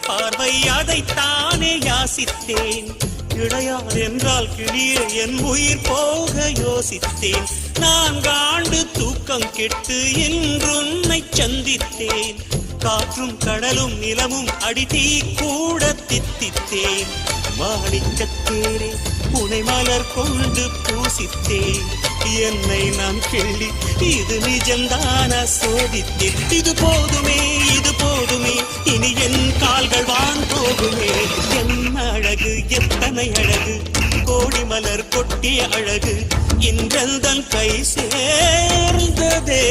பார்வை அதைத்தானே யாசித்தேன். கிடையாது என்றால் கிளியே என் உயிர் போக யோசித்தேன். 4 ஆண்டு தூக்கம் கெட்டு இன்றுன்னை சந்தித்தேன். காற்றும் கடலும் நிலமும் அடித்தீ கூட தித்தித்தேன். மாணிக்கத்தேரே புனை மலர் கொண்டு பூசித்தேன். என்னை நான் கிள்ளி இது நிஜம்தான சோதித்தேன். இது போதுமே இது போதுமே இனி என் கால்கள் வான் போகுமே. என்ன அழகு எத்தனை அழகு கோடி மலர் கொட்டிய அழகு இன்றெந்தன் கை சேர்ந்ததே.